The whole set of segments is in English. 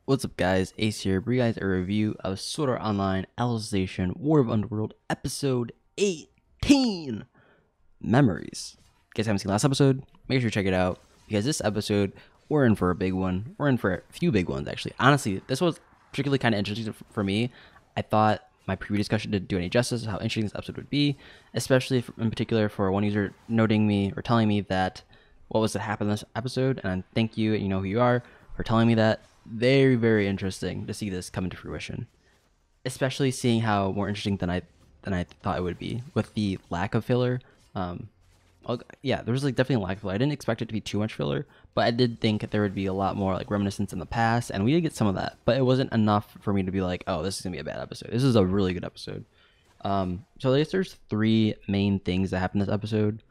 What's up, guys? Ace here, bring you guys a review of Sword Art Online Alicization War of Underworld Episode 18 Memories. If you guys haven't seen the last episode, make sure to check it out, because this episode, we're in for a big one. We're in for a few big ones, actually. Honestly, this was particularly kind of interesting for me. I thought my previous discussion didn't do any justice to how interesting this episode would be, especially in particular for one user noting me or telling me that what was to happen in this episode, and thank you, and you know who you are, for telling me that. Very, very interesting to see this come into fruition, especially seeing how more interesting than I thought it would be with the lack of filler. Yeah, there was definitely a lack of filler. I didn't expect it to be too much filler, but I did think that there would be a lot more reminiscence in the past, and we did get some of that, but it wasn't enough for me to be like, oh, this is gonna be a bad episode. This is a really good episode. So there's three main things that happen in this episode.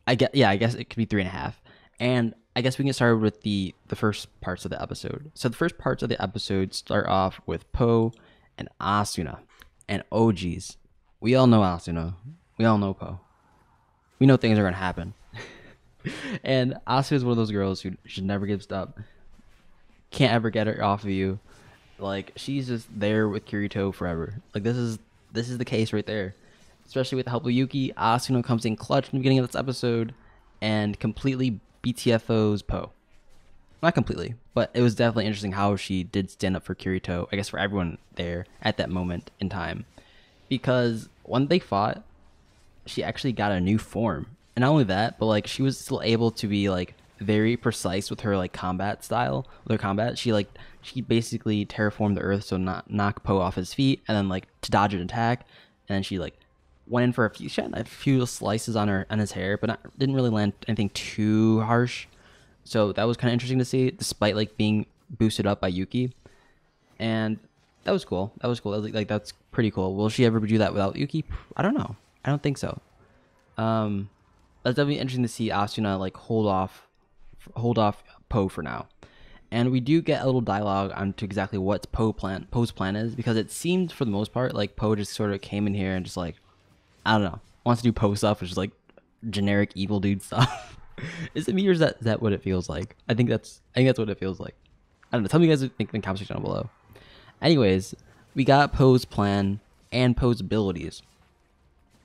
I guess it could be 3.5, and I guess we can get started with the first parts of the episode. So the first parts of the episode start off with Po and Asuna. And oh geez, we all know Asuna. We all know Po. We know things are going to happen. And Asuna is one of those girls who should never give up. Can't ever get her off of you. She's just there with Kirito forever. This is the case right there. Especially with the help of Yuki, Asuna comes in clutch in the beginning of this episode and completely BTFO's Po. Not completely, but it was definitely interesting how she did stand up for Kirito, I guess for everyone there at that moment in time. Because when they fought, she actually got a new form. And not only that, but she was still able to be very precise with her combat style. With her combat, she basically terraformed the earth so not knock Po off his feet, and then to dodge an attack, and then she went in for a few slices on his hair, but didn't really land anything too harsh. So that was kind of interesting to see, despite being boosted up by Yuki. And that was cool. That was cool. That's pretty cool. Will she ever do that without Yuki? I don't know. I don't think so. That's definitely interesting to see Asuna hold off Po for now. And we do get a little dialogue onto exactly what Po's plan is, because it seemed for the most part Po just sort of came in here and just I don't know, wants to do Po stuff, which is generic evil dude stuff. Is it me, or is that what it feels like? I think that's what it feels like. I don't know. Tell me you guys what you think in the comment section down below. Anyways, we got Po's plan and Po's abilities.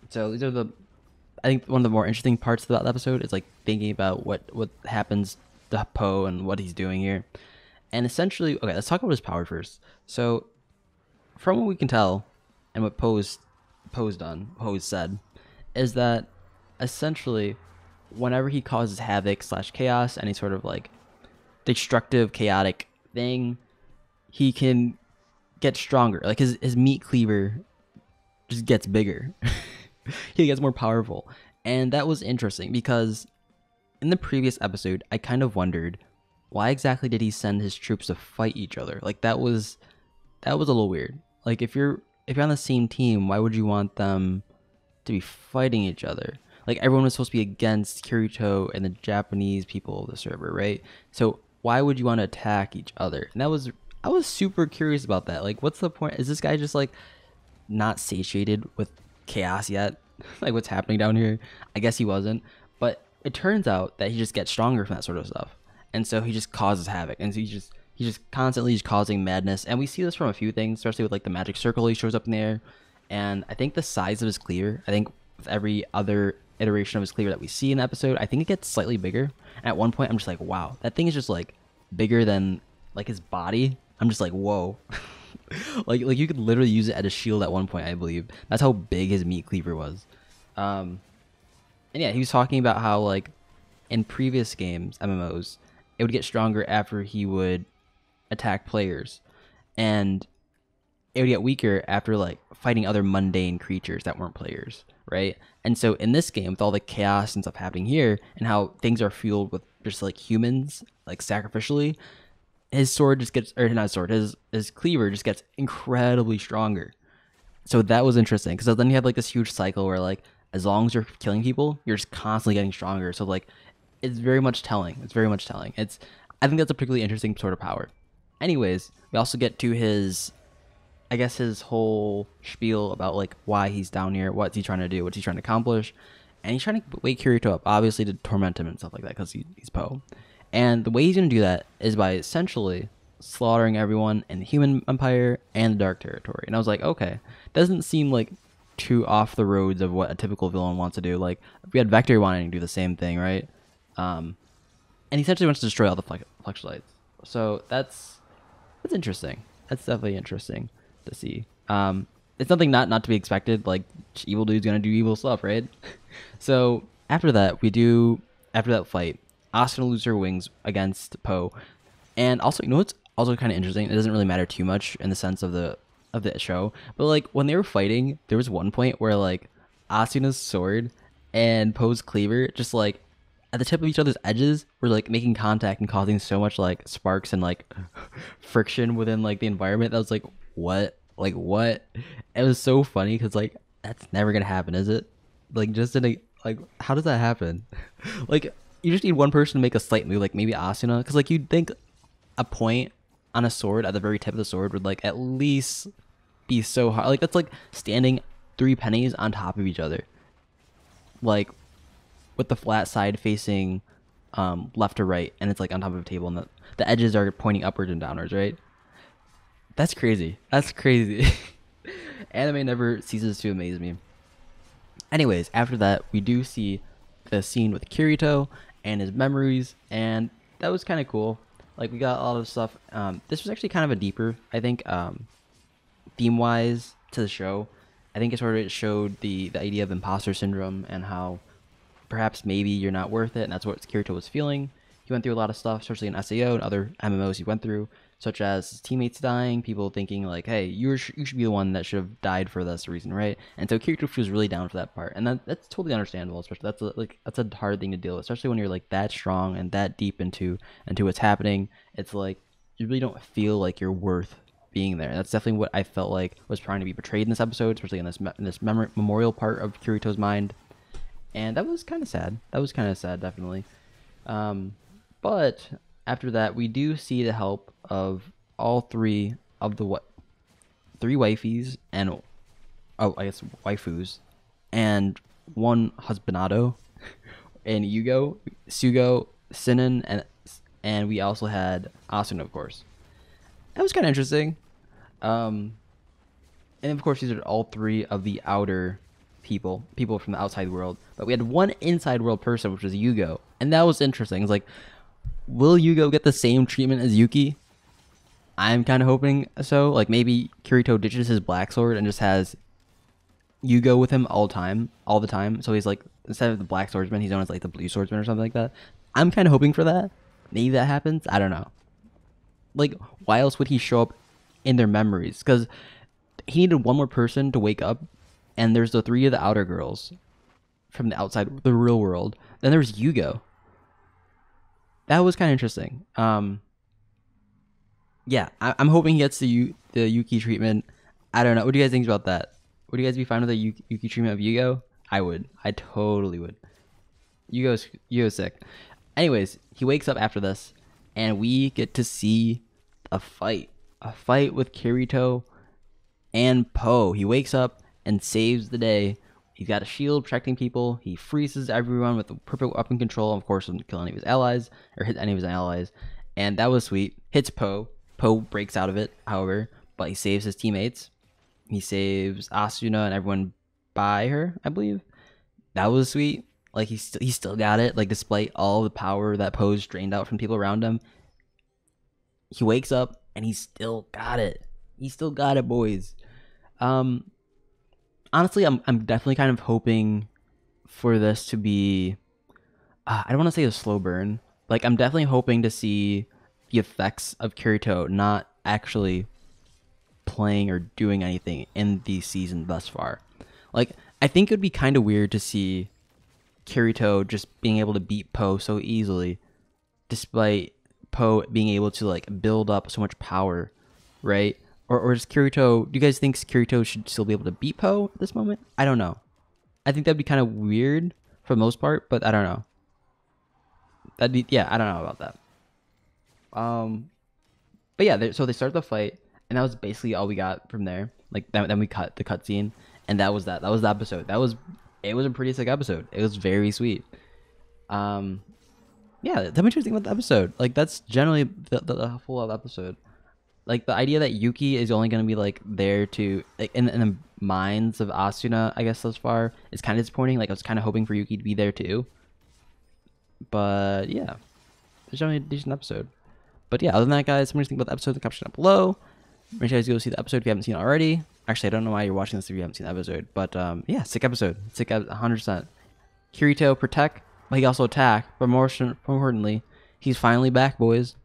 So these are I think one of the more interesting parts of that episode is thinking about what happens to Po and what he's doing here. And essentially, okay, let's talk about his power first. So from what we can tell, and what Po's said, is that essentially whenever he causes havoc / chaos, any sort of destructive chaotic thing, he can get stronger. His meat cleaver just gets bigger. He gets more powerful. And that was interesting, because in the previous episode I kind of wondered, why exactly did he send his troops to fight each other? That was a little weird. If you're on the same team, why would you want them to be fighting each other? Everyone was supposed to be against Kirito and the Japanese people of the server, right? So why would you want to attack each other? And I was super curious about that. What's the point? Is this guy just not satiated with chaos yet? What's happening down here? I guess he wasn't, but it turns out that he just gets stronger from that sort of stuff, and so he just causes havoc, and so he's just constantly just causing madness. And we see this from a few things, especially with the magic circle he shows up in the air. And I think the size of his cleaver, I think with every other iteration of his cleaver that we see in the episode, I think it gets slightly bigger. And at one point I'm just wow, that thing is just bigger than his body. I'm just whoa. You could literally use it as a shield at one point, I believe. That's how big his meat cleaver was. And yeah, he was talking about how in previous games, MMOs, it would get stronger after he would attack players, and it would get weaker after fighting other mundane creatures that weren't players, right? And so in this game, with all the chaos and stuff happening here, and how things are fueled with just humans sacrificially, his sword just gets, or not sword, his cleaver just gets incredibly stronger. So that was interesting, because then you have this huge cycle where as long as you're killing people, you're just constantly getting stronger. So it's very much telling. I think that's a particularly interesting sort of power. Anyways, we also get to his whole spiel about why he's down here, what's he trying to do, what's he trying to accomplish. And he's trying to wake Kirito up, obviously to torment him and stuff like that, because he's Po. And the way he's going to do that is by essentially slaughtering everyone in the human empire and the dark territory. And I was like, okay, doesn't seem like too off the roads of what a typical villain wants to do. Like we had Vector wanting to do the same thing, right? And he essentially wants to destroy all the flashlights. So that's interesting. That's definitely interesting to see. It's something not to be expected. Like evil dude's gonna do evil stuff, right? So after that fight, Asuka loses her wings against Poe, and also, you know what's also kind of interesting? It doesn't really matter too much in the sense of the show, but like when they were fighting, there was one point where like Asuka's sword and Poe's cleaver just like at the tip of each other's edges were like making contact and causing so much like sparks and like friction within like the environment. That was like, what? Like what? It was so funny because like that's never gonna happen, is it? Like just in a like, how does that happen? Like you just need one person to make a slight move, like maybe Asuna, because like you'd think a point on a sword at the very tip of the sword would like at least be so hard. Like that's like standing 3 pennies on top of each other, like with the flat side facing left to right, and it's like on top of a table, and the edges are pointing upwards and downwards, right? That's crazy. That's crazy. Anime never ceases to amaze me. Anyways, after that, we do see the scene with Kirito and his memories, and that was kind of cool. Like we got a lot of stuff. This was actually kind of a deeper, I think, theme-wise to the show. I think it showed the idea of imposter syndrome and how perhaps maybe you're not worth it, and that's what Kirito was feeling. He went through a lot of stuff, especially in SAO and other MMOs he went through, such as his teammates dying, people thinking like, hey, you should be the one that should have died for this reason, right? And so Kirito was really down for that part, and that's totally understandable. Especially that's a hard thing to deal with, especially when you're like that strong and that deep into what's happening. It's like you really don't feel like you're worth being there. And that's definitely what I felt like was trying to be portrayed in this episode, especially in this memorial part of Kirito's mind. And that was kind of sad. Definitely. But after that, we do see the help of all 3 of the 3 waifus and waifus and 1 husbandado and Hugo, Sugo, Sinan, and we also had Asuna, of course. That was kind of interesting. And of course, these are all 3 of the outer people from the outside world. But we had 1 inside world person, which was Hugo, and that was interesting. It's like, will Hugo get the same treatment as Yuki? I'm kind of hoping so. Like maybe Kirito ditches his black sword and just has Hugo with him all the time. So he's like, instead of the black swordsman, he's known as like the blue swordsman or something like that. I'm kind of hoping for that. Maybe that happens. I don't know. Like, why else would he show up in their memories? Because he needed 1 more person to wake up, and there's the 3 of the outer girls from the outside, the real world. Then there's Hugo. That was kind of interesting. Yeah, I'm hoping he gets the Yuki treatment. I don't know. What do you guys think about that? Would you guys be fine with the Yuki treatment of Hugo? I would. I totally would. Hugo's sick. Anyways, he wakes up after this, and we get to see a fight with Kirito and Poe. He wakes up and saves the day. He's got a shield protecting people. He freezes everyone with the perfect weapon control. Of course, doesn't kill any of his allies or hit any of his allies, and that was sweet. Hits Poe. Poe breaks out of it, however, but he saves his teammates. He saves Asuna and everyone by her, I believe. That was sweet. Like he still got it. Like despite all the power that Poe's drained out from people around him, he wakes up and he still got it. He still got it, boys. Honestly, I'm definitely kind of hoping for this to be. I don't want to say a slow burn. Like I'm definitely hoping to see the effects of Kirito not actually playing or doing anything in the season thus far. Like I think it would be kind of weird to see Kirito just being able to beat Poe so easily, despite Poe being able to like build up so much power, right? Or is Kirito? Do you guys think Kirito should still be able to beat Poe at this moment? I don't know. I think that'd be kind of weird for the most part, but I don't know. I don't know about that. But yeah, so they start the fight, and that was basically all we got from there. Like then we cut the cutscene, and that was that. That was the episode. It was a pretty sick episode. It was very sweet. Yeah, tell me what you think about the episode. Like that's generally the full episode. like the idea that Yuki is only going to be like there to like in the minds of Asuna, I guess thus far, is kind of disappointing. Like I was kind of hoping for Yuki to be there too. But yeah, there's only a decent episode. But yeah, other than that, guys, somebody's think about the episode in the caption down below. Make sure you guys go see the episode if you haven't seen it already. Actually, I don't know why you're watching this if you haven't seen the episode. But yeah, sick episode. Sick 100%. Kirito protect, but he also attack. But more importantly, he's finally back, boys.